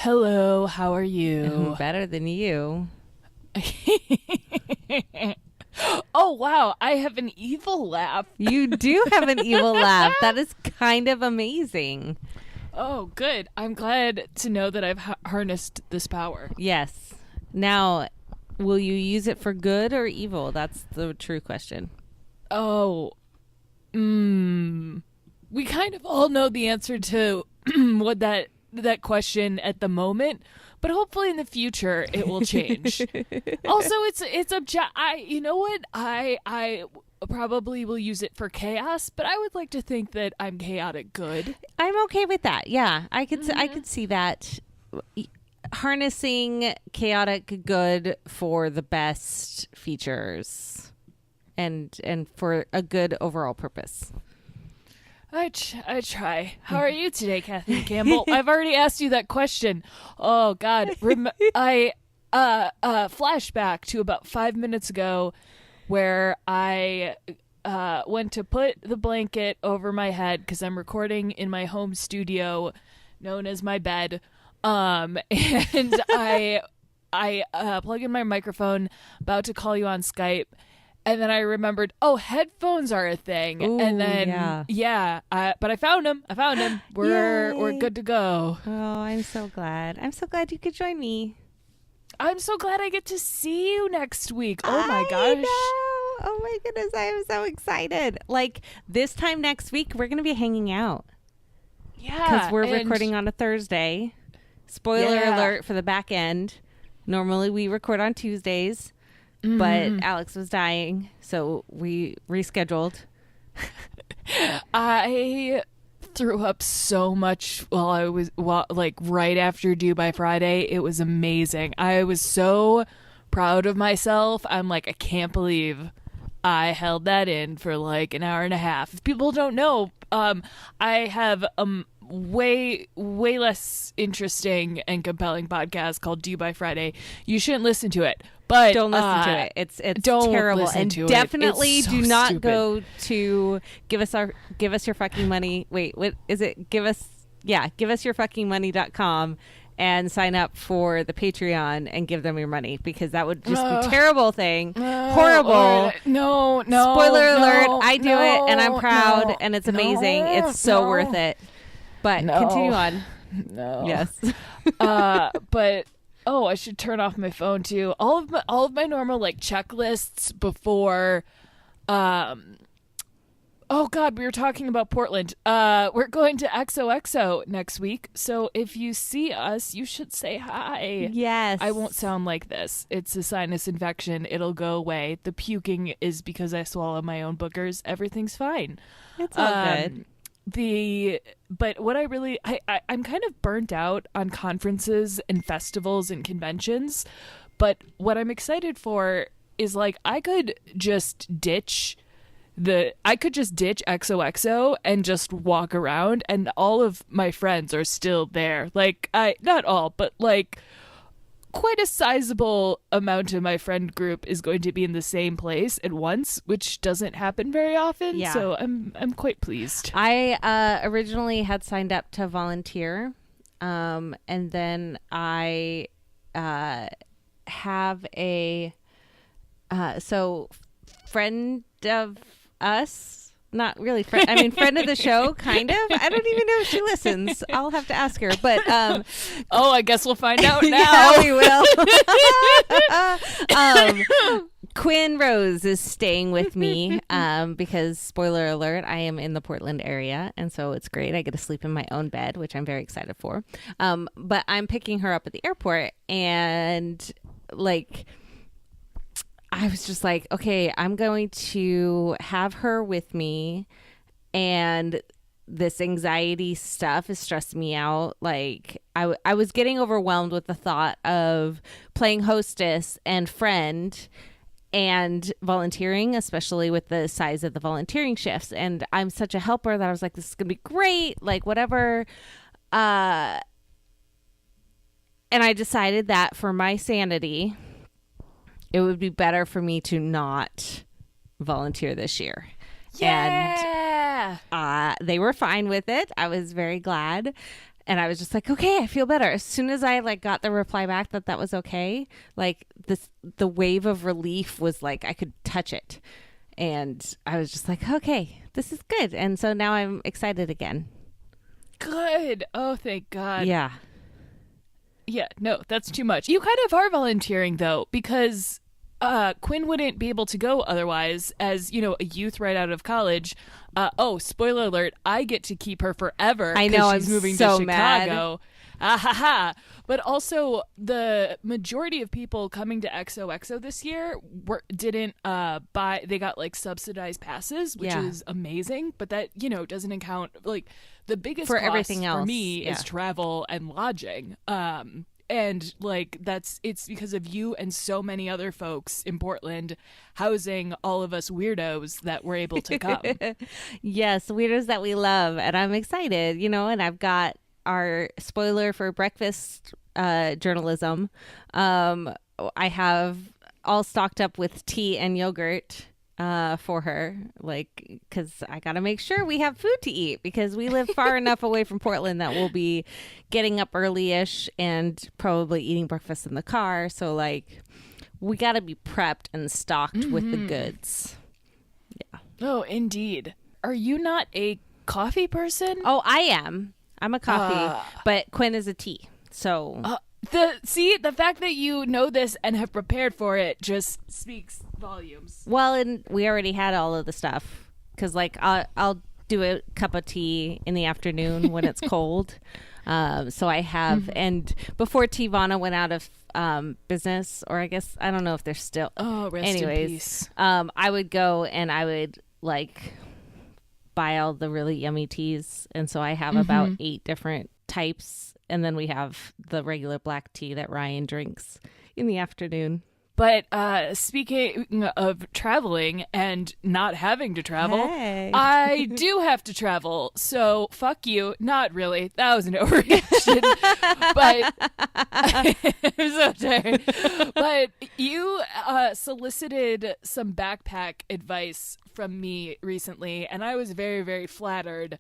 Hello, how are you? Better than you. Oh, wow, I have an evil laugh. You do have an evil laugh. That is kind of amazing. Oh, good. I'm glad to know that I've harnessed this power. Yes. Now, will you use it for good or evil? That's the true question. Oh, we kind of all know the answer to what that question at the moment, but hopefully in the future it will change. Also, it's you know what? I probably will use it for chaos, but I would like to think that I'm chaotic good. I'm okay with that. Yeah, I could see that. Harnessing chaotic good for the best features and for a good overall purpose. I try. How are you today, Kathleen Campbell? I've already asked you that question. Oh God, I flashback to about 5 minutes ago, where I went to put the blanket over my head because I'm recording in my home studio, known as my bed. And I plug in my microphone, about to call you on Skype. And then I remembered, headphones are a thing. Ooh, and then, but I found them. We're good to go. Oh, I'm so glad. I'm so glad you could join me. I'm so glad I get to see you next week. Oh my gosh. I know. Oh my goodness. I am so excited. Like this time next week, we're going to be hanging out. Yeah. Because we're recording on a Thursday. Spoiler alert for the back end. Normally we record on Tuesdays. But Alex was dying, so we rescheduled. I threw up so much right after Due by Friday. It was amazing. I was so proud of myself. I'm like, I can't believe I held that in for like an hour and a half. If people don't know, I have way less interesting and compelling podcast called Due by Friday. You shouldn't listen to it. But don't listen to it. It's terrible, and definitely do not stupid. go to give us your fucking money. Wait, what is it? Give us your fucking money.com and sign up for the Patreon and give them your money, because that would just be a terrible thing. Horrible. No. Spoiler alert. I do it, and I'm proud, and it's amazing. It's so worth it. But continue on. No. Yes. But I should turn off my phone too. All of my normal like checklists before. Oh God, we were talking about Portland. We're going to XOXO next week, so if you see us, you should say hi. Yes. I won't sound like this. It's a sinus infection. It'll go away. The puking is because I swallow my own boogers. Everything's fine. It's all good. But what I'm kind of burnt out on conferences and festivals and conventions, but what I'm excited for is like I could just ditch XOXO and just walk around, and all of my friends are still there. Like not all, but like quite a sizable amount of my friend group is going to be in the same place at once, which doesn't happen very often. Yeah. So I'm quite pleased. I originally had signed up to volunteer, and then I have a friend of us. Not really friend. I mean, friend of the show, kind of. I don't even know if she listens. I'll have to ask her. But I guess we'll find out now. Yeah, we will. Quinn Rose is staying with me because, spoiler alert, I am in the Portland area, and so it's great. I get to sleep in my own bed, which I'm very excited for. But I'm picking her up at the airport, and like, I was just like, okay, I'm going to have her with me, and this anxiety stuff is stressing me out. Like, I was getting overwhelmed with the thought of playing hostess and friend and volunteering, especially with the size of the volunteering shifts. And I'm such a helper that I was like, this is going to be great, like whatever. And I decided that for my sanity, it would be better for me to not volunteer this year. Yeah. And they were fine with it. I was very glad. And I was just like, okay, I feel better. As soon as I like got the reply back that was okay, like the wave of relief was like I could touch it. And I was just like, okay, this is good. And so now I'm excited again. Good. Oh, thank God. Yeah. Yeah, no, that's too much. You kind of are volunteering, though, because Quinn wouldn't be able to go otherwise as, you know, a youth right out of college. Spoiler alert, I get to keep her forever. I know, she's I'm moving so to mad. Chicago. Ah, ha, ha. But also, the majority of people coming to XOXO this year didn't buy. They got like subsidized passes, which is amazing. But that, you know, doesn't account like the biggest for cost everything else for me is travel and lodging. And like it's because of you and so many other folks in Portland housing all of us weirdos that were able to come. Yes, weirdos that we love, and I'm excited, you know, and I've got our spoiler for breakfast journalism. I have all stocked up with tea and yogurt for her, like, because I got to make sure we have food to eat because we live far enough away from Portland that we'll be getting up early-ish and probably eating breakfast in the car. So, like, we got to be prepped and stocked with the goods. Yeah. Oh, indeed. Are you not a coffee person? Oh, I am. I'm a coffee, but Quinn is a tea. So the fact that you know this and have prepared for it just speaks volumes. Well, and we already had all of the stuff because, like, I'll do a cup of tea in the afternoon when it's cold. So I have, and before Tivana went out of business, or I guess I don't know if they're still. Oh, rest anyways, in peace. I would go and I would like buy all the really yummy teas, and so I have about 8 different types, and then we have the regular black tea that Ryan drinks in the afternoon. But speaking of traveling and not having to travel, Hey. I do have to travel. So fuck you. Not really. That was an overreaction. But I'm so tired. But you solicited some backpack advice from me recently, and I was very, very flattered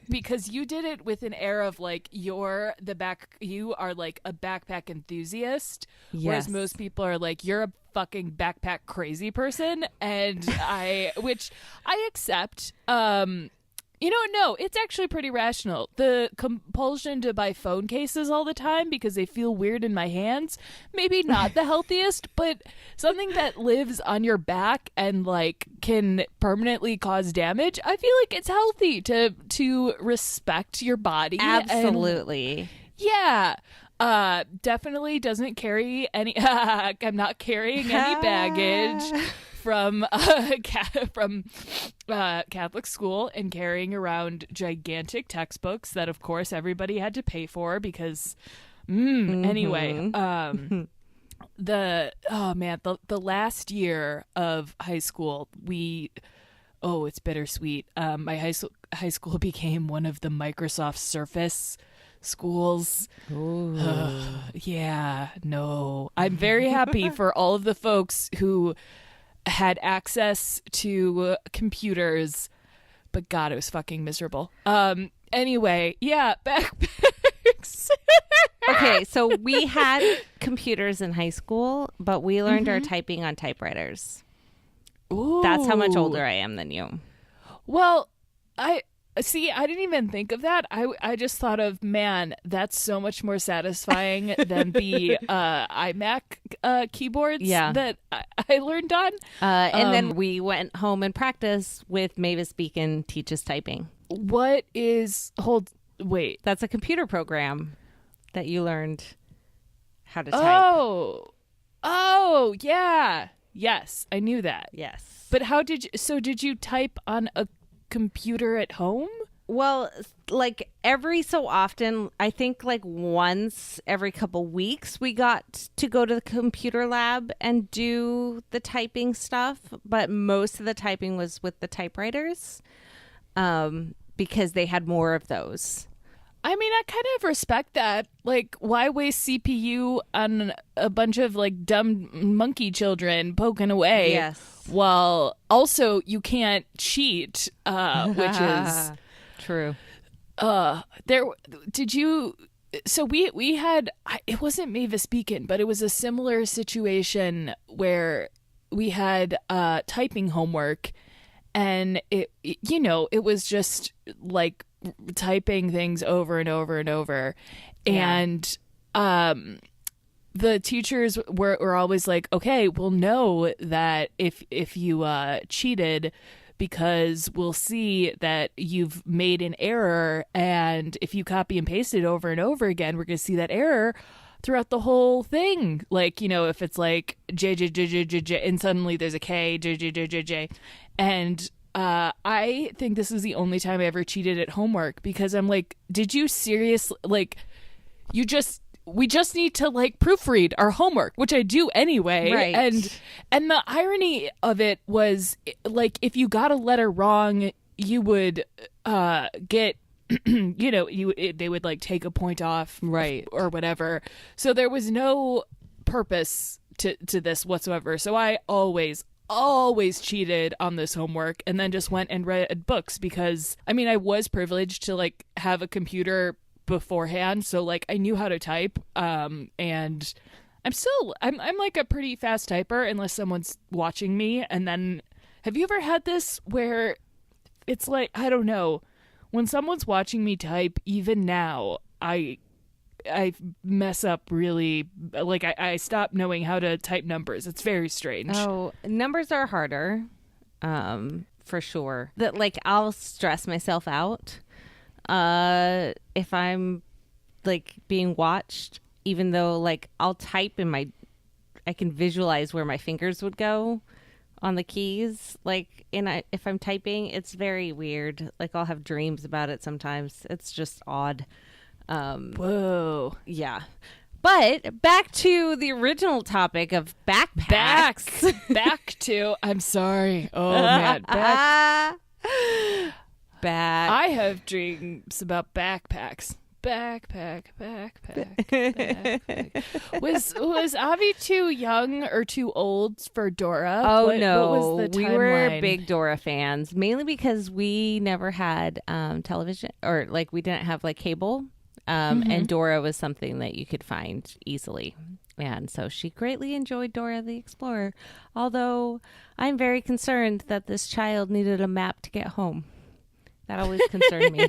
because you did it with an air of like you are like a backpack enthusiast, whereas most people are like you're a fucking backpack crazy person, and which I accept. No, it's actually pretty rational. The compulsion to buy phone cases all the time because they feel weird in my hands, maybe not the healthiest, but something that lives on your back and like can permanently cause damage. I feel like it's healthy to respect your body. Absolutely. Definitely doesn't carry any. I'm not carrying any baggage from Catholic school and carrying around gigantic textbooks that, of course, everybody had to pay for because. Anyway, the last year of high school, it's bittersweet. My high school became one of the Microsoft Surface schools. Yeah, no. I'm very happy for all of the folks who had access to computers, but God, it was fucking miserable. Anyway, yeah, backpacks. Okay, so we had computers in high school, but we learned our typing on typewriters. Ooh. That's how much older I am than you. Well, I didn't even think of that. I just thought of, man, that's so much more satisfying than the iMac keyboards that I learned on. And then we went home and practiced with Mavis Beacon Teaches Typing. What is wait? That's a computer program that you learned how to type. Oh, yeah. Yes, I knew that. Yes. But did you type on a computer at home? Well, like every so often, I think like once every couple weeks, we got to go to the computer lab and do the typing stuff. But most of the typing was with the typewriters because they had more of those. I mean, I kind of respect that. Like, why waste CPU on a bunch of like dumb monkey children poking away? Yes. Well, also you can't cheat, which is true. there did you so we had it wasn't Mavis Beacon, but it was a similar situation where we had typing homework, and it was just like typing things over and over and over. Yeah. And the teachers were always like, okay, we'll know that if you cheated, because we'll see that you've made an error, and if you copy and paste it over and over again, we're going to see that error throughout the whole thing. Like, if it's like J J J J J J and suddenly there's a K, J J J J J. And I think this is the only time I ever cheated at homework, because I'm like, did you seriously, like, we just need to like proofread our homework, which I do anyway. Right. And the irony of it was, like, if you got a letter wrong, you would get they would like take a point off, Right. or whatever. So there was no purpose to this whatsoever. So I always cheated on this homework, and then just went and read books, because I was privileged to like have a computer beforehand, so like I knew how to type, and I'm like a pretty fast typer unless someone's watching me. And then, have you ever had this where it's like, I don't know, when someone's watching me type, even now I mess up really, like I stop knowing how to type numbers. It's very strange. Oh, numbers are harder, for sure. That, like, I'll stress myself out if I'm like being watched, even though like I'll type I can visualize where my fingers would go on the keys. Like, if I'm typing, it's very weird. Like, I'll have dreams about it sometimes. It's just odd. Whoa. Yeah. But back to the original topic of backpacks. Back to, I'm sorry. Oh man, back. I have dreams about backpacks. Backpack. Was Avi too young or too old for Dora? Oh, no. What was the we were timeline? big Dora fans, mainly because we never had television, or like we didn't have like cable. And Dora was something that you could find easily. And so she greatly enjoyed Dora the Explorer. Although I'm very concerned that this child needed a map to get home. That always concerned me.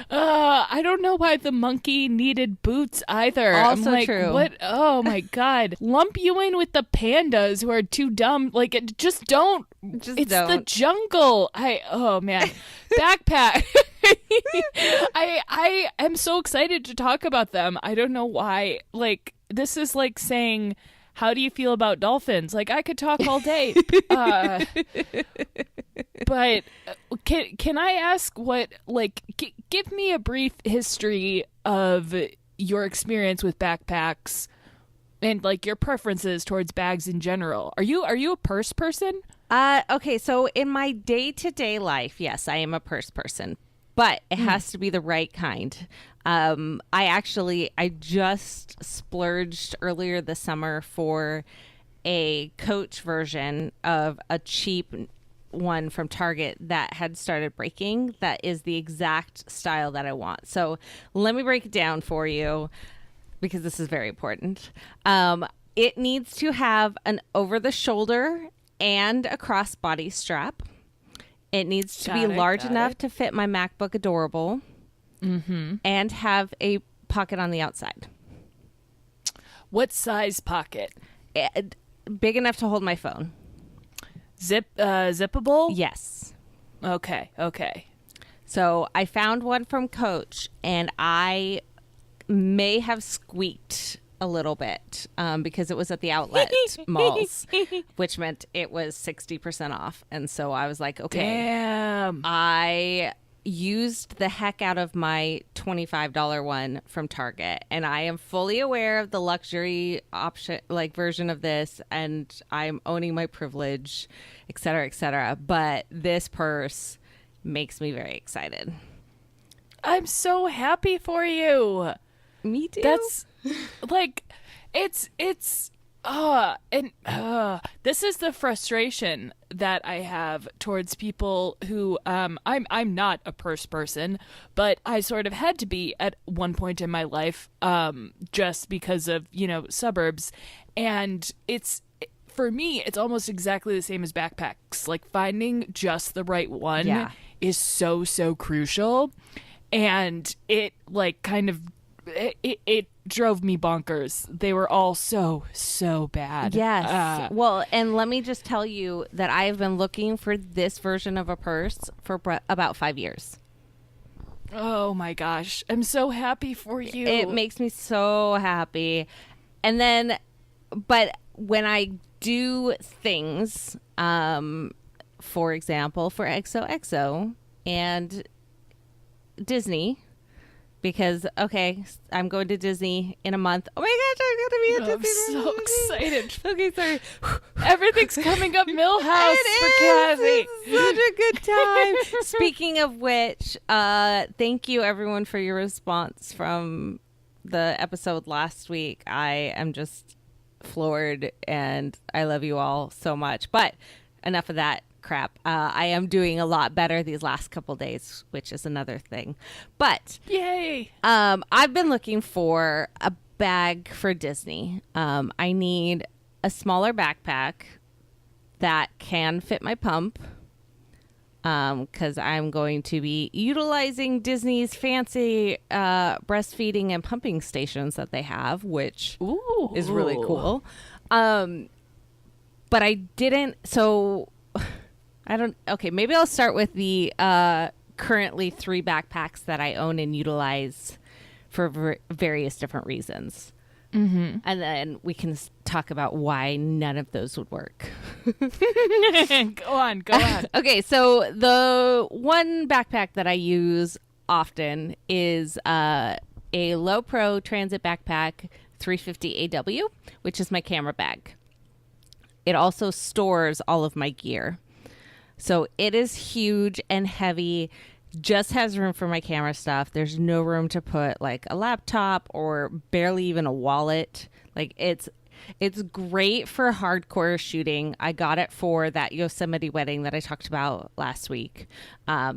I don't know why the monkey needed boots either. Also I'm like, true. What? Oh my god! Lump you in with the pandas who are too dumb. Like, just don't. It's the jungle. Oh man, backpack. I am so excited to talk about them. I don't know why. Like, this is like saying, how do you feel about dolphins? Like, I could talk all day. But can I ask what, like, give me a brief history of your experience with backpacks and like your preferences towards bags in general. Are you a purse person? Okay, so in my day-to-day life, yes, I am a purse person, but it has to be the right kind. I just splurged earlier this summer for a Coach version of a cheap one from Target that had started breaking. That is the exact style that I want. So let me break it down for you, because this is very important. It needs to have an over-the-shoulder and a crossbody strap. It needs to be large enough to fit my MacBook Adorable, and have a pocket on the outside. What size pocket? Big enough to hold my phone. Zippable? Yes. Okay. So I found one from Coach, and I may have squeaked a little bit because it was at the outlet malls, which meant it was 60% off. And so I was like, okay. Damn. I used the heck out of my $25 one from Target, and I am fully aware of the luxury option, like, version of this, and I'm owning my privilege, et cetera, but this purse makes me very excited. I'm so happy for you. Me too. That's like, it's This is the frustration that I have towards people who I'm not a purse person, but I sort of had to be at one point in my life just because of, suburbs. And for me, it's almost exactly the same as backpacks. Like finding just the right one is so, so crucial. And it it drove me bonkers. They were all so, so bad. Yes. Well, and let me just tell you that I have been looking for this version of a purse for about 5 years. Oh my gosh. I'm so happy for you. It makes me so happy. And then, but when I do things, for example, for XOXO and Disney, because I'm going to Disney in a month. Oh my gosh, I'm going to be at Disney. I'm so excited. Okay, sorry. Everything's coming up Millhouse for Kathy. It's such a good time. Speaking of which, thank you everyone for your response from the episode last week. I am just floored and I love you all so much. But enough of that crap. I am doing a lot better these last couple days, which is another thing. But yay! I've been looking for a bag for Disney. I need a smaller backpack that can fit my pump, because I'm going to be utilizing Disney's fancy breastfeeding and pumping stations that they have, which is really cool. But I didn't. So maybe I'll start with the currently 3 backpacks that I own and utilize for various different reasons. Mm-hmm. And then we can talk about why none of those would work. Go on. Okay, so the one backpack that I use often is a Low Pro Transit Backpack 350 AW, which is my camera bag. It also stores all of my gear. So it is huge and heavy, just has room for my camera stuff. There's no room to put like a laptop or barely even a wallet. Like it's great for hardcore shooting. I got it for that Yosemite wedding that I talked about last week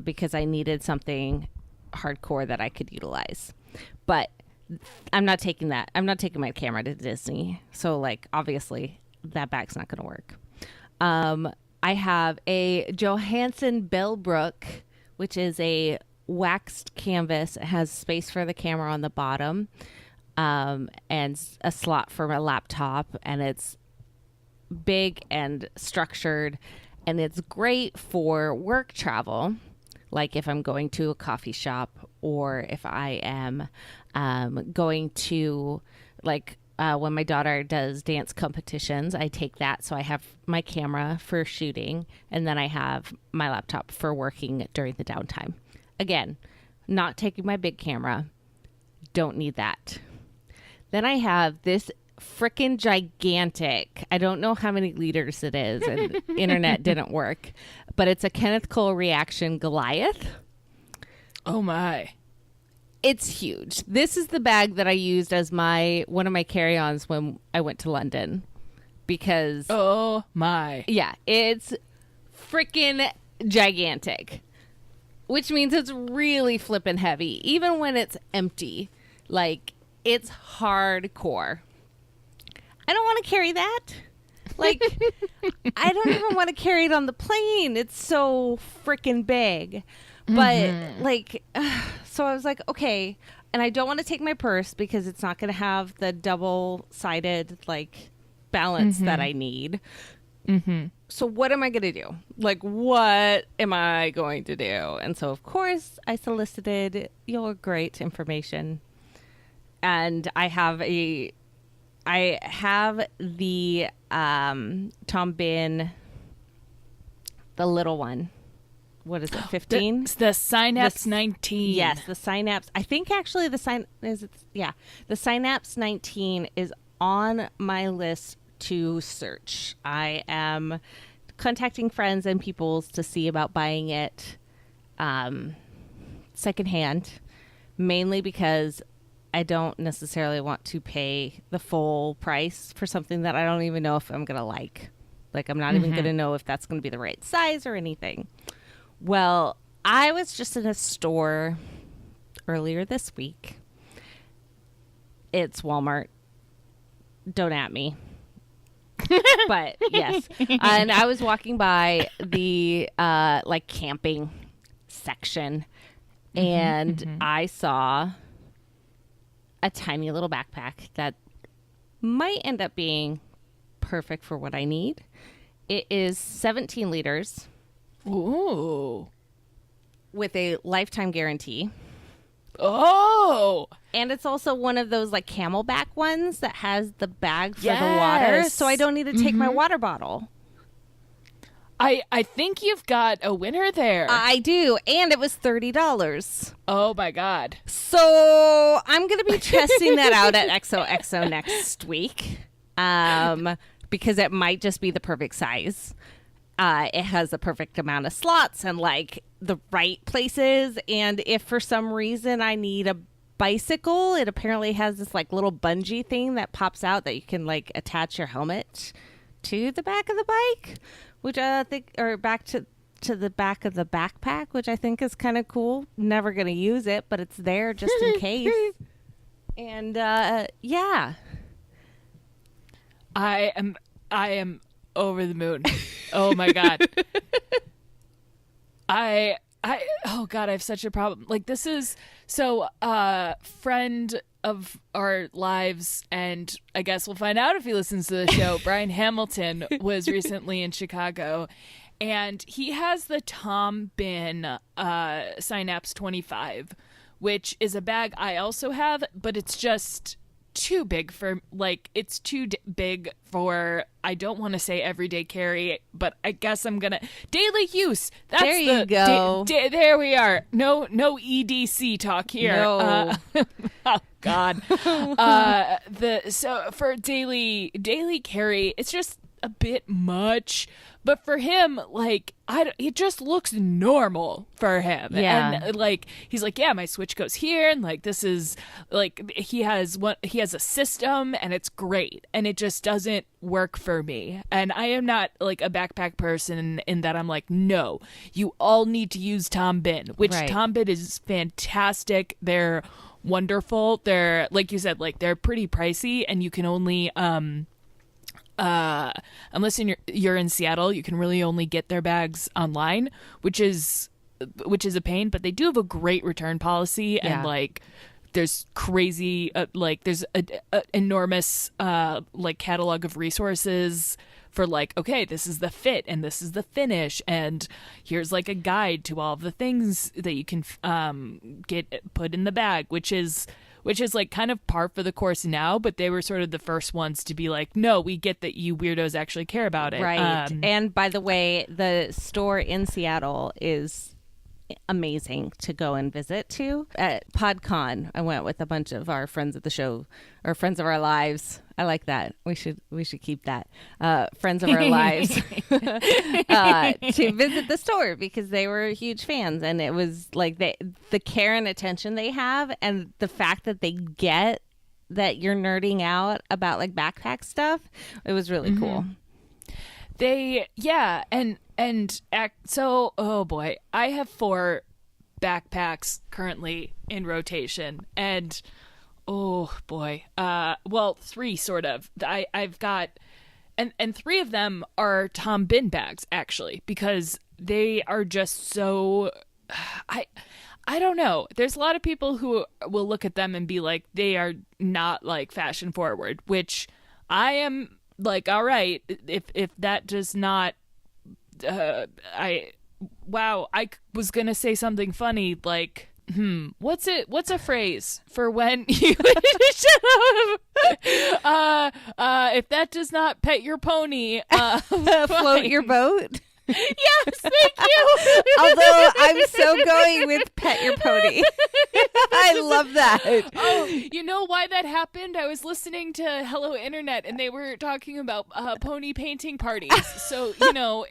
because I needed something hardcore that I could utilize. But I'm not taking that. I'm not taking my camera to Disney. So like obviously that bag's not going to work. I have a Johansson Bellbrook, which is a waxed canvas. It has space for the camera on the bottom and a slot for my laptop. And it's big and structured. And it's great for work travel, like if I'm going to a coffee shop or if I am going to like... when my daughter does dance competitions, I take that. So I have my camera for shooting and then I have my laptop for working during the downtime. Again, not taking my big camera. Don't need that. Then I have this freaking gigantic, I don't know how many liters it is and internet didn't work, but it's a Kenneth Cole Reaction Goliath. Oh my. It's huge. This is the bag that I used as one of my carry-ons when I went to London because... Oh, my. Yeah, it's freaking gigantic, which means it's really flippin' heavy, even when it's empty. Like, it's hardcore. I don't want to carry that. Like, I don't even want to carry it on the plane. It's so freaking big. But like, so I was like, okay. And I don't want to take my purse because it's not going to have the double-sided like balance that I need. So what am I going to do? Like, what am I going to do? And so, of course, I solicited your great information. And I have the Tom Bin, the little one. What is it, 15? The Synapse 19. Yes, the Synapse. I think actually the Synapse 19 is on my list to search. I am contacting friends and people to see about buying it secondhand, mainly because I don't necessarily want to pay the full price for something that I don't even know if I'm going to like. Like, I'm not even going to know if that's going to be the right size or anything. Well, I was just in a store earlier this week. It's Walmart. Don't at me. But yes. And I was walking by the like camping section, and I saw a tiny little backpack that might end up being perfect for what I need. It is 17 liters. Ooh. With a lifetime guarantee. Oh. And it's also one of those like Camelback ones that has the bag for the water, so I don't need to take my water bottle. I think you've got a winner there. I do, and it was $30. Oh my God. So I'm going to be testing that out at XOXO next week, because it might just be the perfect size. It has the perfect amount of slots and like the right places. And if for some reason I need a bicycle, it apparently has this like little bungee thing that pops out that you can like attach your helmet to the back of the bike, which I think, or back to the back of the backpack, which I think is kind of cool. Never going to use it, but it's there just in case. And yeah. I am over the moon. Oh my God. Oh God, I have such a problem. Like, this is so friend of our lives, and I guess we'll find out if he listens to the show. Brian Hamilton was recently in Chicago, and he has the Tom Bin Synapse 25, which is a bag I also have, but it's just too big for, like, it's too big for, I don't want to say everyday carry, but I guess I'm gonna daily use. That's there you go. There we are. No EDC talk here. No. Oh God. So for daily carry, it's just a bit much. But for him, like, it just looks normal for him. Yeah. And like, he's like, yeah, my Switch goes here, and like, this is like, he has a system, and it's great, and it just doesn't work for me. And I am not like a backpack person in that I'm like, no, you all need to use Tom Bin, which right. Tom Bin is fantastic. They're wonderful. They're, like you said, like, they're pretty pricey, and you can only unless you're in Seattle, you can really only get their bags online, which is a pain, but they do have a great return policy. Yeah. And like, there's crazy like, there's a enormous like catalog of resources for like, okay, this is the fit and this is the finish, and here's like a guide to all of the things that you can get put in the bag, which is like kind of par for the course now, but they were sort of the first ones to be like, no, we get that you weirdos actually care about it. Right. And by the way, the store in Seattle is amazing to go and visit to. At PodCon, I went with a bunch of our friends of the show, or friends of our lives. I like that. We should keep that. Friends of our lives to visit the store because they were huge fans, and it was like the care and attention they have, and the fact that they get that you're nerding out about like backpack stuff. It was really cool. So, oh boy, I have 4 backpacks currently in rotation, and oh boy, well, 3 sort of. I've got, and 3 of them are Tom Bin bags, actually, because they are just so, I don't know. There's a lot of people who will look at them and be like, they are not like fashion forward, which I am like, all right, if that does not, I was gonna say something funny like, what's a phrase for when you if that does not pet your pony, float your boat. Yes, thank you. Although I'm so going with pet your pony. I love that. Oh, you know why that happened? I was listening to Hello Internet, and they were talking about pony painting parties. So,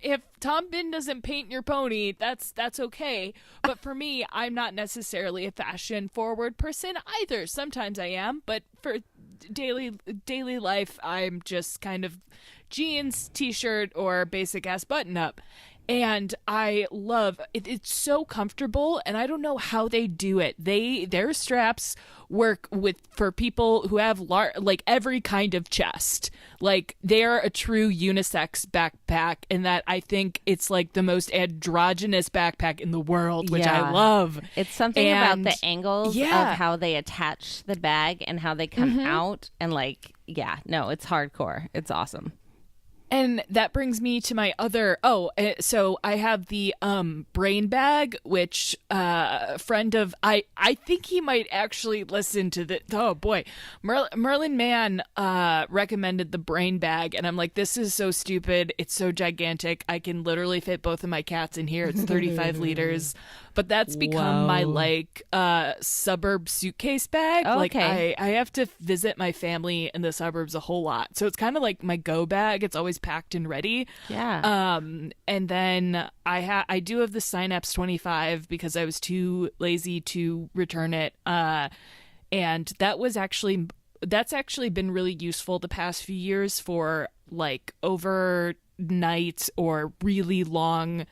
if Tom Bin doesn't paint your pony, that's okay. But for me, I'm not necessarily a fashion forward person either. Sometimes I am, but for daily life, I'm just kind of jeans, t-shirt, or basic ass button up. And I love it. It's so comfortable, and I don't know how they do it. Their straps work for people who have every kind of chest. Like, they're a true unisex backpack, and that I think it's like the most androgynous backpack in the world, which I love. It's something about the angles of how they attach the bag and how they come out, and it's hardcore. It's awesome. And that brings me to my other. So I have the brain bag, which a friend of I think he might actually listen to the. Oh boy, Merlin Mann recommended the brain bag, and I'm like, this is so stupid. It's so gigantic. I can literally fit both of my cats in here. It's 35 liters. But that's become my suburb suitcase bag. Oh, like okay. I have to visit my family in the suburbs a whole lot. So it's kind of like my go bag. It's always packed and ready. Yeah. And then I do have the Synapse 25 because I was too lazy to return it. And that's actually been really useful the past few years for like overnight or really long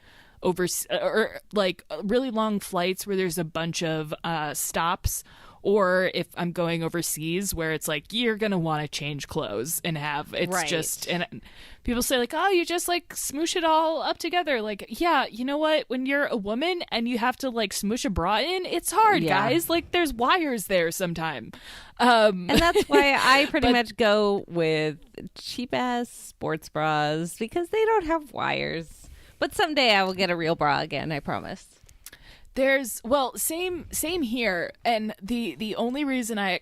really long flights where there's a bunch of stops, or if I'm going overseas where it's like you're gonna want to change clothes and just and people say like, oh, you just like smoosh it all up together. Like, yeah, you know what, when you're a woman and you have to like smoosh a bra in, it's hard, guys. Like, there's wires there sometime. And that's why I pretty much go with cheap ass sports bras, because they don't have wires. But someday I will get a real bra again, I promise. Same here. And the only reason I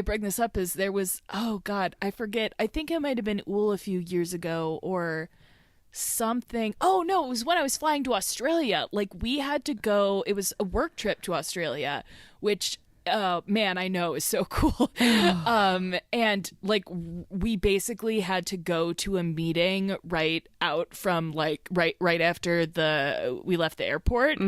bring this up is there was, oh God, I forget. I think it might have been Ool a few years ago or something. Oh no, it was when I was flying to Australia. Like, we had to go, it was a work trip to Australia, which man, I know is so cool. And like, we basically had to go to a meeting right out from like right after we left the airport.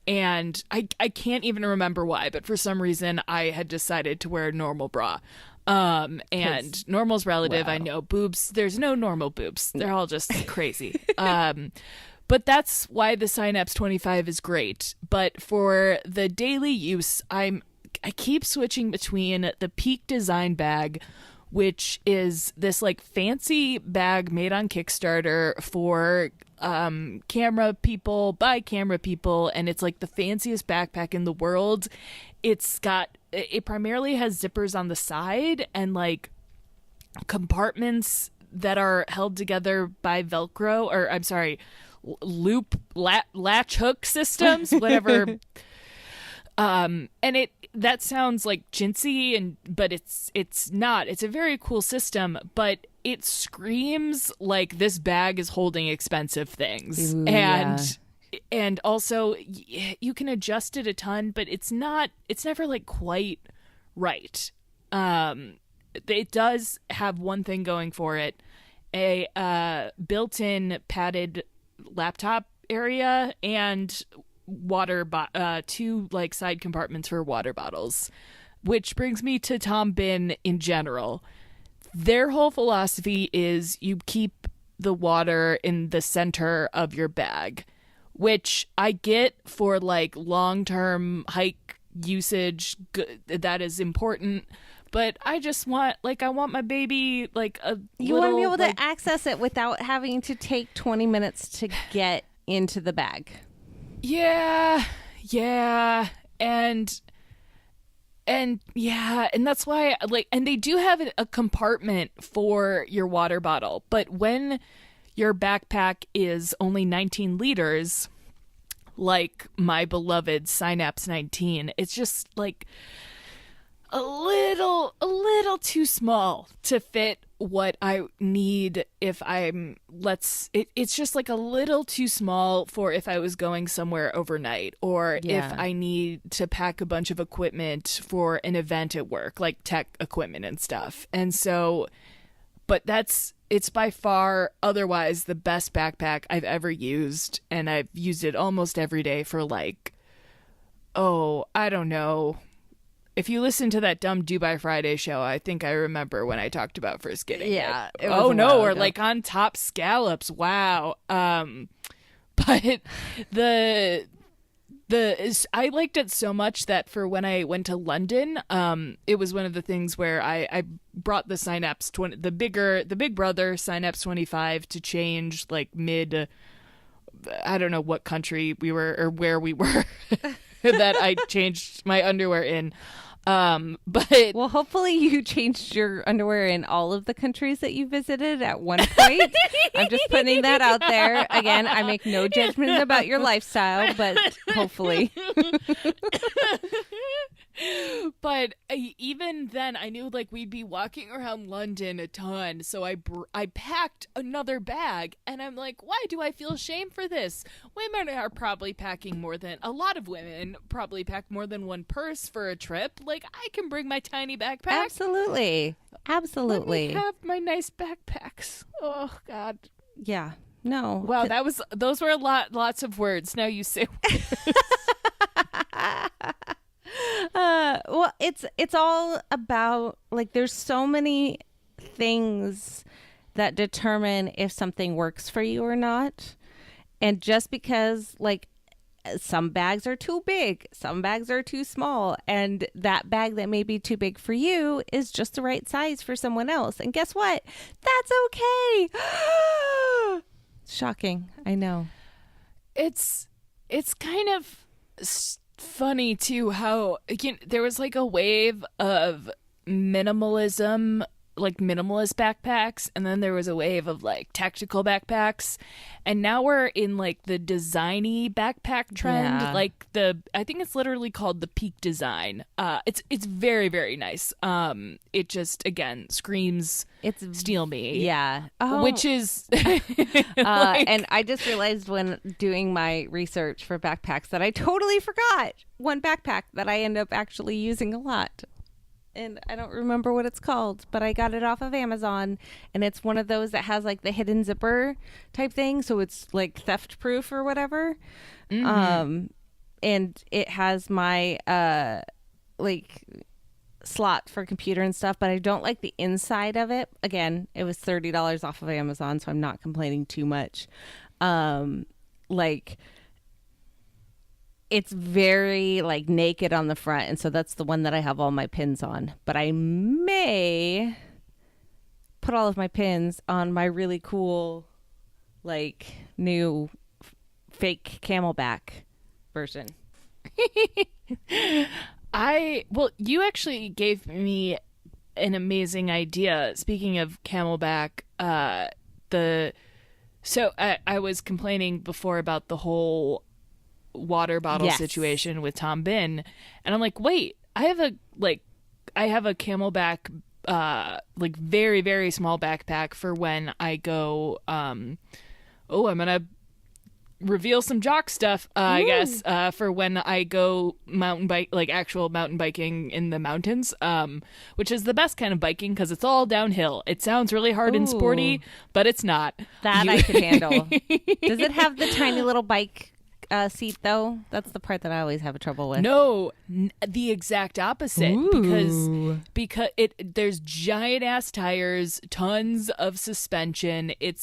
And I can't even remember why, but for some reason I had decided to wear a normal bra. And normal's relative. Wow. I know boobs. There's no normal boobs. They're all just crazy. But that's why the Synapse 25 is great. But for the daily use, I keep switching between the Peak Design bag, which is this like fancy bag made on Kickstarter for camera people, by camera people, and it's like the fanciest backpack in the world. It primarily has zippers on the side and like compartments that are held together by Velcro, or I'm sorry, latch hook systems, whatever. And that sounds like chintzy, but it's not. It's a very cool system, but it screams like this bag is holding expensive things. Ooh, and also you can adjust it a ton, but it's never like quite right. It does have one thing going for it, a built-in padded laptop area and two like side compartments for water bottles, which brings me to Tom Bin in general. Their whole philosophy is you keep the water in the center of your bag, which I get for like long-term hike usage. That is important, but I just want I want my baby like you want to be able to access it without having to take 20 minutes to get into the bag. Yeah, and that's why and they do have a compartment for your water bottle, but when your backpack is only 19 liters, like my beloved Synapse 19, it's just like a little too small to fit what I need if it's just like a little too small for if I was going somewhere overnight, or if I need to pack a bunch of equipment for an event at work, like tech equipment and stuff. And so, but it's by far otherwise the best backpack I've ever used. And I've used it almost every day for like, I don't know. If you listen to that dumb Dubai Friday show, I think I remember when I talked about first getting it. Oh no, or like on top scallops. Wow. But I liked it so much that for when I went to London, it was one of the things where I brought the Synapse 20, the big brother Synapse 25 to change like mid, I don't know what country we were or where we were. That I changed my underwear in. But well, hopefully you changed your underwear in all of the countries that you visited at one point. I'm just putting that out there. Again, I make no judgment about your lifestyle, but hopefully. But even then, I knew like we'd be walking around London a ton, so I packed another bag, and I'm like, why do I feel shame for this? Women are probably packing a lot of women probably pack more than one purse for a trip. Like, I can bring my tiny backpack. Absolutely. Let me have my nice backpacks. Oh God. Yeah. No. Wow, those were lots of words. Now you say words. Well, it's all about like there's so many things that determine if something works for you or not. And just because like some bags are too big, some bags are too small, and that bag that may be too big for you is just the right size for someone else. And guess what? That's okay. Shocking. I know. It's kind of funny too how there was like a wave of minimalism, like minimalist backpacks, and then there was a wave of like tactical backpacks, and now we're in like the designy backpack trend. Like I think it's literally called the Peak Design. It's very, very nice. It just again screams steal me. Yeah. Which is and I just realized when doing my research for backpacks that I totally forgot one backpack that I end up actually using a lot. And I don't remember what it's called, but I got it off of Amazon, and it's one of those that has like the hidden zipper type thing, so it's like theft proof or whatever. Mm-hmm. And it has my like slot for computer and stuff, but I don't like the inside of it. Again, it was $30 off of Amazon, so I'm not complaining too much. Like it's very like naked on the front, and so that's the one that I have all my pins on. But I may put all of my pins on my really cool like new fake camelback version. You actually gave me an amazing idea. Speaking of camelback, so I was complaining before about the whole water bottle situation with Tom Bin, and I'm like, wait, I have a camelback like very, very small backpack for when I go I'm gonna reveal some jock stuff, I guess, for when I go actual mountain biking in the mountains, which is the best kind of biking because it's all downhill. It sounds really hard and sporty, but it's not. I could handle. Does it have the tiny little bike seat though? That's the part that I always have trouble with. No, the exact opposite. Because there's giant ass tires, tons of suspension. It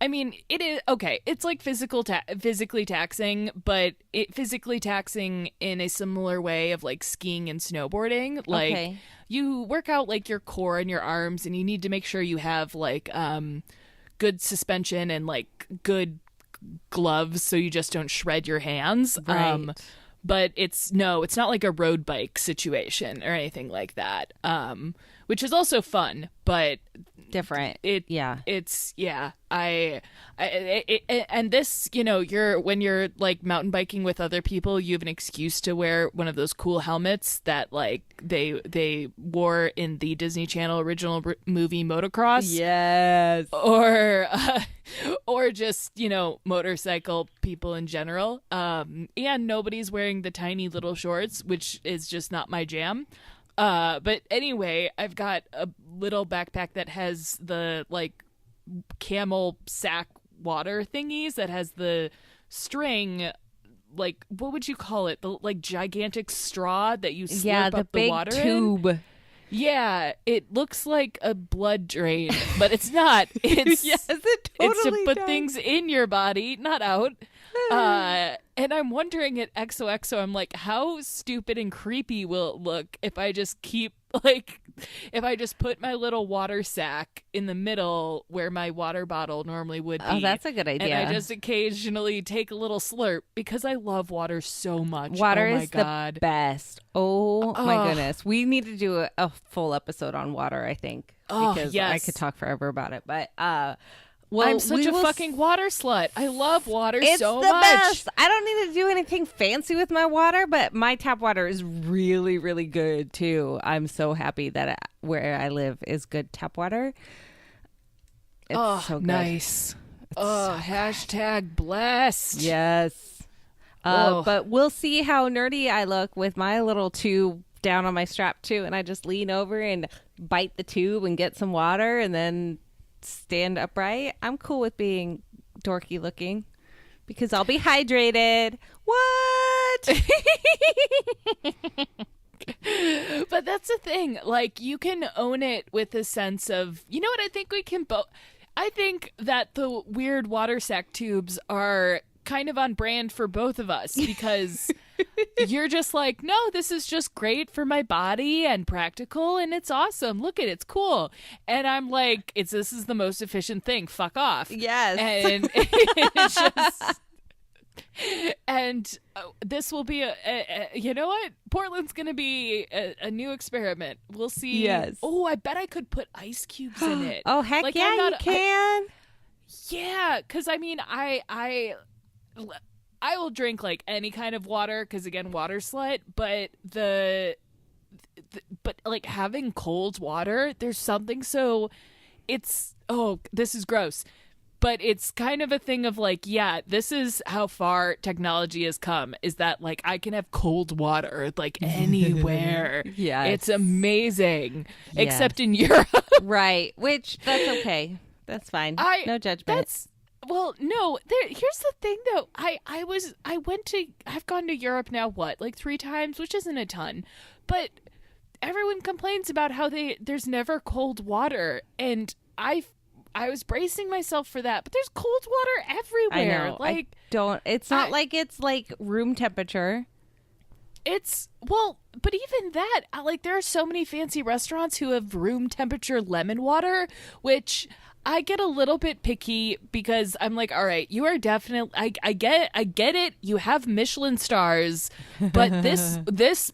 is okay. It's like physically taxing, but physically taxing in a similar way of like skiing and snowboarding. Like you work out like your core and your arms, and you need to make sure you have like good suspension and like good gloves so you just don't shred your hands. Right. But it's not like a road bike situation or anything like that. which is also fun, but Different. it's and this, when you're like mountain biking with other people, you have an excuse to wear one of those cool helmets that like they wore in the Disney Channel original movie Motocross. Yes. Or just, motorcycle people in general. And nobody's wearing the tiny little shorts, which is just not my jam. But anyway, I've got a little backpack that has the like camel sack water thingies that has the string, like, what would you call it? The like gigantic straw that you slurp up the water tube. in. Yeah, it looks like a blood drain, but it's not. It's Yes, it totally it's to put does. things in your body, not out. And I'm wondering at XOXO, I'm like, how stupid and creepy will it look if I just put my little water sack in the middle where my water bottle normally would be. Oh, that's a good idea. And I just occasionally take a little slurp because I love water so much. Water oh my is God. the best. Oh my goodness. We need to do a full episode on water, I think. Because yes. I could talk forever about it. But I'm such a fucking water slut. I love water it's so the much. best. I don't need to do anything fancy with my water, but my tap water is really, really good too. I'm so happy that where I live is good tap water. It's so good. Nice. Hashtag blessed. Yes. But we'll see how nerdy I look with my little tube down on my strap too, and I just lean over and bite the tube and get some water and then stand upright. I'm cool with being dorky looking because I'll be hydrated. What? But that's the thing. Like, you can own it with a sense of, you know what I think we can both. I think that the weird water sack tubes are kind of on brand for both of us because you're just like, no, this is just great for my body and practical and it's awesome. Look at it, it's cool. And I'm like, this is the most efficient thing. Fuck off. Yes. And it's just. And this will be you know what? Portland's going to be a new experiment. We'll see. Yes. Oh, I bet I could put ice cubes in it. Oh, heck Like, yeah, you can. Yeah, because I mean, I will drink like any kind of water because again, water slut. But but like having cold water, there's something so. This is gross. But it's kind of a thing of like, yeah, this is how far technology has come, is that like I can have cold water like anywhere. Yeah. It's amazing. Yes. Except in Europe. Right. Which, that's okay. That's fine. No judgment. Well, no, here's the thing though. I've gone to Europe now, like 3 times, which isn't a ton. But everyone complains about how there's never cold water. And I was bracing myself for that, but there's cold water everywhere. I know. Like, it's not like it's like room temperature. But even that, like, there are so many fancy restaurants who have room temperature lemon water, which I get a little bit picky because I'm like, all right, you are definitely, I get it. You have Michelin stars, but this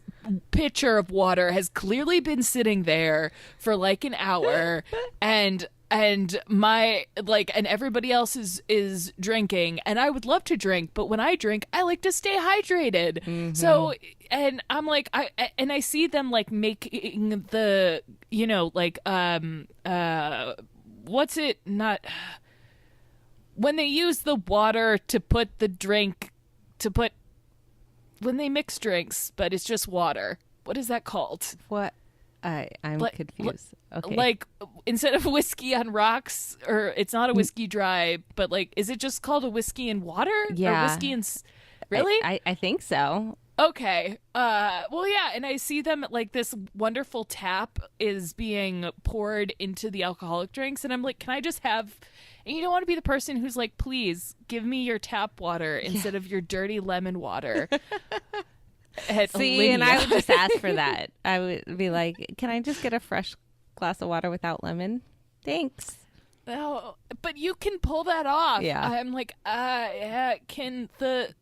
pitcher of water has clearly been sitting there for like an hour and everybody else is drinking, and I would love to drink, but when I drink I like to stay hydrated. Mm-hmm. So, and I'm like, I see them like making the, what's it, not when they use the water to put the drink when they mix drinks, but it's just water. What is that called? What? I'm confused. Okay. Like, instead of whiskey on rocks, or it's not a whiskey dry, but like, is it just called a whiskey and water? Yeah. Or whiskey and really? I think so. Okay. Well, yeah, and I see them like this wonderful tap is being poured into the alcoholic drinks, and I'm like, can I just have? And you don't want to be the person who's like, please give me your tap water instead of your dirty lemon water. See, and I would just ask for that. I would be like, can I just get a fresh glass of water without lemon? Thanks. No, but you can pull that off. Yeah. I'm like, yeah, can the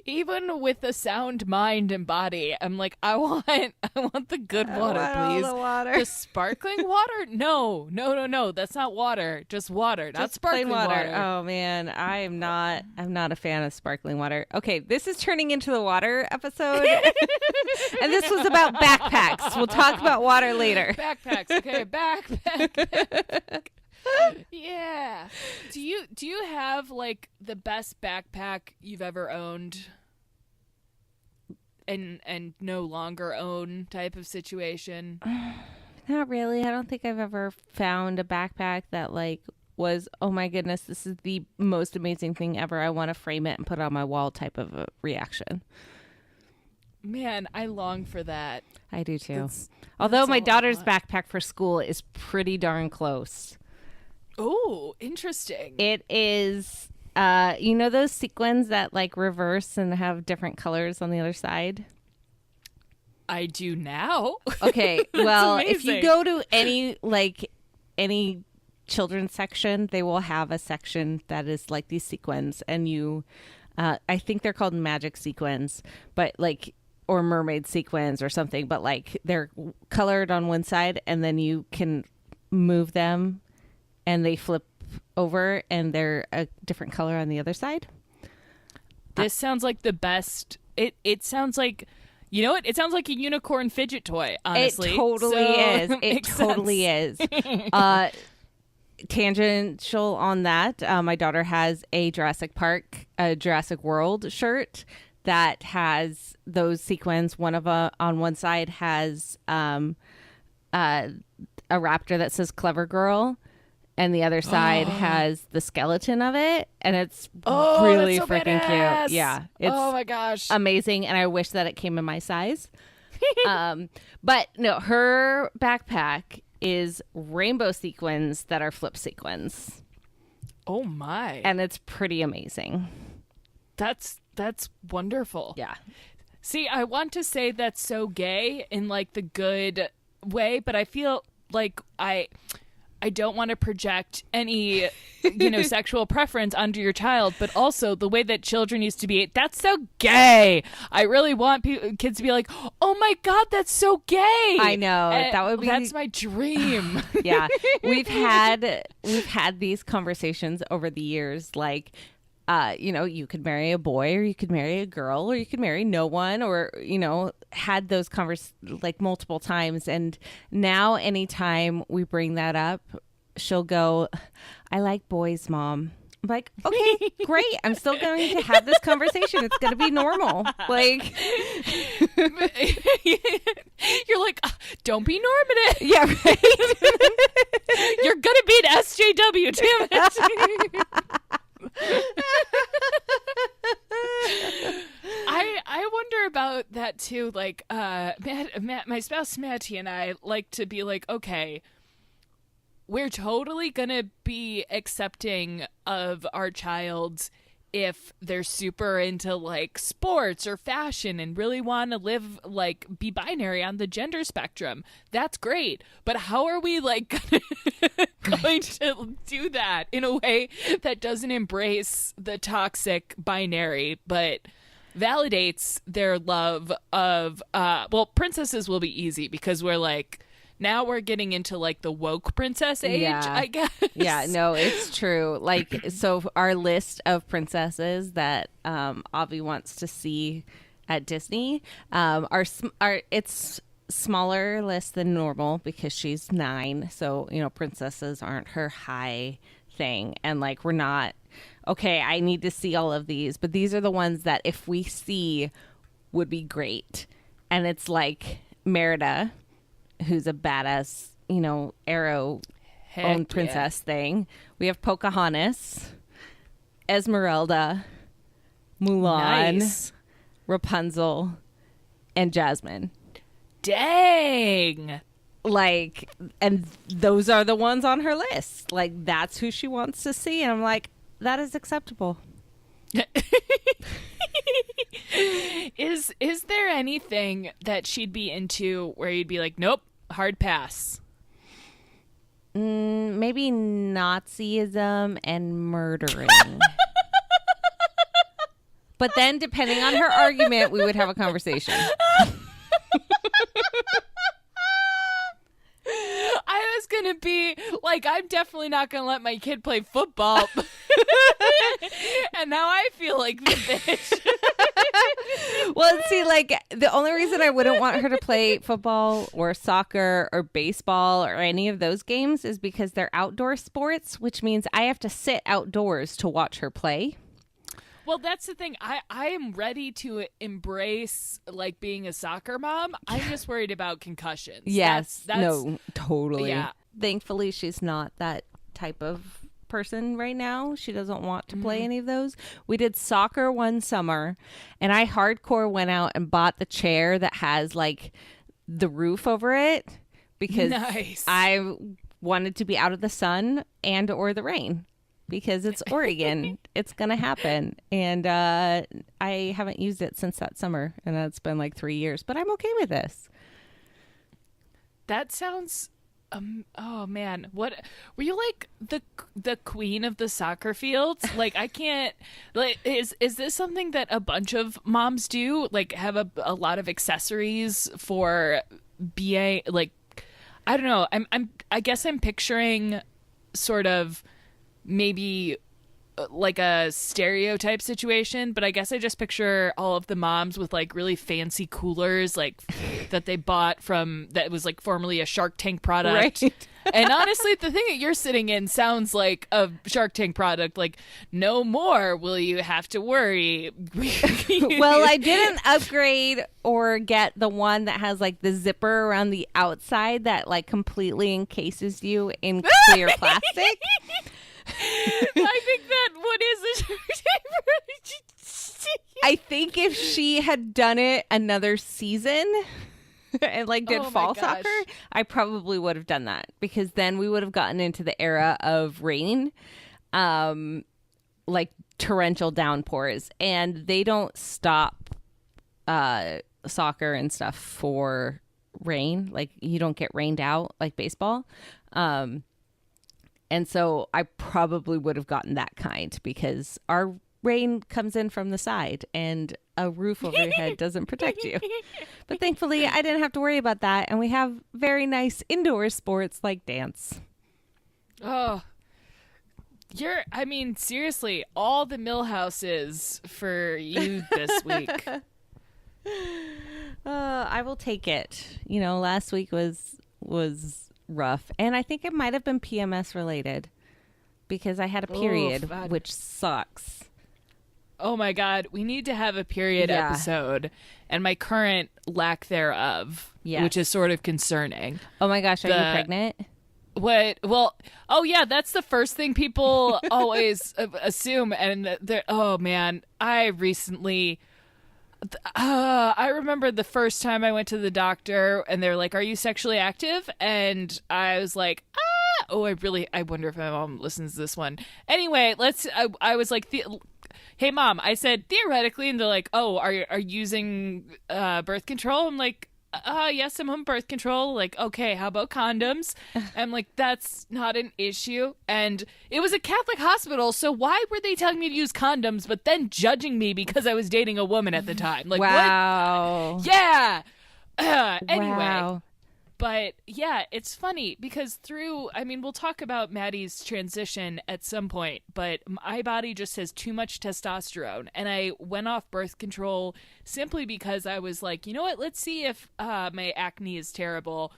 even with a sound mind and body, I'm like, I want the good water, please. All the water. The sparkling water? No. That's not water. Just water, not Just sparkling plain water. Oh man, I'm not a fan of sparkling water. Okay, this is turning into the water episode. And this was about backpacks. We'll talk about water later. Backpacks. Okay, backpack. Yeah. Do you have like the best backpack you've ever owned and no longer own type of situation? Not really. I don't think I've ever found a backpack that like was, oh my goodness, this is the most amazing thing ever. I want to frame it and put it on my wall type of a reaction. Man, I long for that. I do too. Although my all I daughter's want. backpack for school is pretty darn close. Oh, interesting. It is, you know those sequins that like reverse and have different colors on the other side? I do now. Okay, well, if you amazing. go to any children's section, they will have a section that is like these sequins, and you, I think they're called magic sequins, but like, or mermaid sequins or something, but like they're colored on one side, and then you can move them, and they flip over, and they're a different color on the other side. This sounds like the best. It sounds like, you know what? It sounds like a unicorn fidget toy, honestly. It totally is. It totally is. Tangential on that, my daughter has a Jurassic World shirt that has those sequins. One of on one side has a raptor that says "Clever Girl," and the other side has the skeleton of it, and it's really that's so freaking badass. cute. Yeah, it's oh my gosh. amazing, and I wish that it came in my size. But no, her backpack is rainbow sequins that are flip sequins, Oh my. and it's pretty amazing. That's wonderful. Yeah. See, I want to say that's so gay in like the good way, but I feel like I don't want to project any, sexual preference onto your child, but also the way that children used to be, that's so gay. I really want kids to be like, oh my God, that's so gay. I know. That would be, that's my dream. yeah. We've had these conversations over the years, like, you could marry a boy, or you could marry a girl, or you could marry no one, or, had those like multiple times. And now anytime we bring that up, she'll go, I like boys, Mom. I'm like, okay, great. I'm still going to have this conversation. It's going to be normal. Like, you're like, don't be normative. yeah, right. You're going to be an SJW, damn it. I wonder about that too. Like, Matt, my spouse Matty and I like to be like, okay, we're totally gonna be accepting of our child if they're super into like sports or fashion and really want to live like be binary on the gender spectrum. That's great, but how are we like going to do that in a way that doesn't embrace the toxic binary but validates their love of princesses will be easy because we're like, now we're getting into like the woke princess age, I guess. Yeah, no, it's true. Like, so our list of princesses that Avi wants to see at Disney, it's smaller list than normal because she's 9. So, princesses aren't her high thing. And like, we're not, okay, I need to see all of these, but these are the ones that if we see would be great. And it's like Merida, who's a badass, arrow owned princess thing. We have Pocahontas, Esmeralda, Mulan, Nice. Rapunzel, and Jasmine. Dang. Like, and those are the ones on her list. Like, that's who she wants to see. And I'm like, that is acceptable. Is there anything that she'd be into where you'd be like, nope, hard pass? Maybe Nazism and murdering. But then, depending on her argument, we would have a conversation. I was going to be like, I'm definitely not going to let my kid play football. And now I feel like the bitch. Well, see, like, the only reason I wouldn't want her to play football or soccer or baseball or any of those games is because they're outdoor sports, which means I have to sit outdoors to watch her play. Well, that's the thing. I am ready to embrace, like, being a soccer mom. I'm just worried about concussions. Yes. That's no, totally. Yeah. Thankfully, she's not that type of person right now. She doesn't want to play any of those. We did soccer one summer, and I hardcore went out and bought the chair that has, like, the roof over it because Nice. I wanted to be out of the sun and or the rain. Because it's Oregon. It's going to happen. And I haven't used it since that summer. And that's been like 3 years. But I'm okay with this. That sounds... oh, man. What... Were you like the queen of the soccer fields? Like, I can't... Like, is this something that a bunch of moms do? Like, have a lot of accessories for being... Like, I don't know. I guess I'm picturing sort of... maybe like a stereotype situation, but I guess I just picture all of the moms with like really fancy coolers like that they bought from that was like formerly a Shark Tank product. Right. And honestly, the thing that you're sitting in sounds like a Shark Tank product. Like, no more will you have to worry. Well, I didn't upgrade or get the one that has like the zipper around the outside that like completely encases you in clear plastic. I think that what is a Shark Tank product? I think if she had done it another season and like did fall soccer, I probably would have done that because then we would have gotten into the era of rain, like torrential downpours, and they don't stop soccer and stuff for rain. Like you don't get rained out like baseball. And so I probably would have gotten that kind because our rain comes in from the side and a roof over your head doesn't protect you. But thankfully, I didn't have to worry about that. And we have very nice indoor sports like dance. Oh, I mean, seriously, all the Millhouses for you this week. I will take it. You know, last week was rough, and I think it might have been PMS related because I had a period, which sucks. Oh my God, we need to have a period episode, and my current lack thereof, which is sort of concerning. Oh my gosh, are you pregnant? What? Well, oh yeah, that's the first thing people always assume, and oh man, I recently. I remember the first time I went to the doctor and they're like, "Are you sexually active?" And I was like, "Ah." Oh, I wonder if my mom listens to this one. Anyway, I was like, "Hey mom," I said theoretically, and they're like, "Oh, are you using birth control?" I'm like, yes, I'm on birth control. Like, okay, how about condoms? I'm like, that's not an issue. And it was a Catholic hospital, so why were they telling me to use condoms, but then judging me because I was dating a woman at the time? Like, wow. What? Yeah. Anyway. Wow. But yeah, it's funny because we'll talk about Maddie's transition at some point, but my body just has too much testosterone. And I went off birth control simply because I was like, you know what? Let's see if my acne is terrible.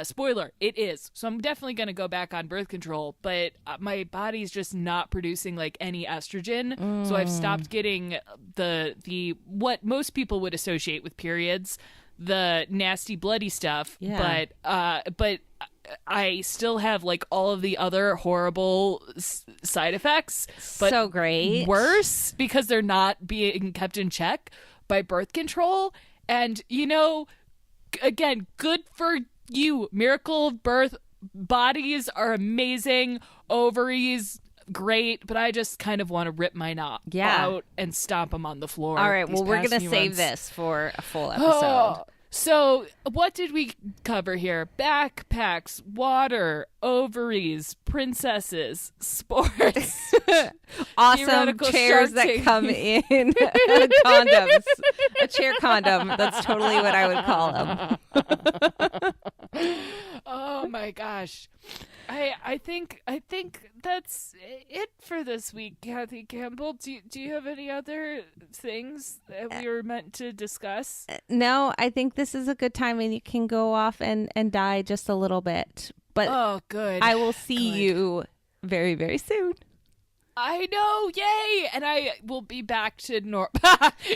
Spoiler, it is. So I'm definitely going to go back on birth control, but my body's just not producing like any estrogen. So I've stopped getting the what most people would associate with periods, the nasty bloody stuff, but I still have like all of the other horrible side effects, but so great, worse because they're not being kept in check by birth control. And again, good for you. Miracle of birth. Bodies are amazing. Ovaries, great, but I just kind of want to rip mine out and stomp them on the floor. All right, well, we're going to save this for a full episode. So, what did we cover here? Backpacks, water, ovaries, princesses, sports, Awesome theoretical chairs Shark that Tank. come in, condoms, a chair condom. That's totally what I would call them. Oh my gosh. I think that's it for this week, Kathy Campbell. Do you have any other things that we were meant to discuss? No, I think this is a good time, and you can go off and die just a little bit. But Oh, good. I will see Good. you very, very soon. I know, yay! And I will be back to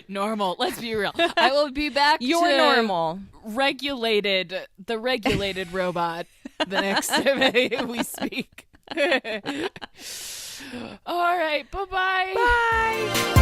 normal. Let's be real. I will be back You're to normal. the regulated robot the next time we speak. All right, bye-bye. Bye.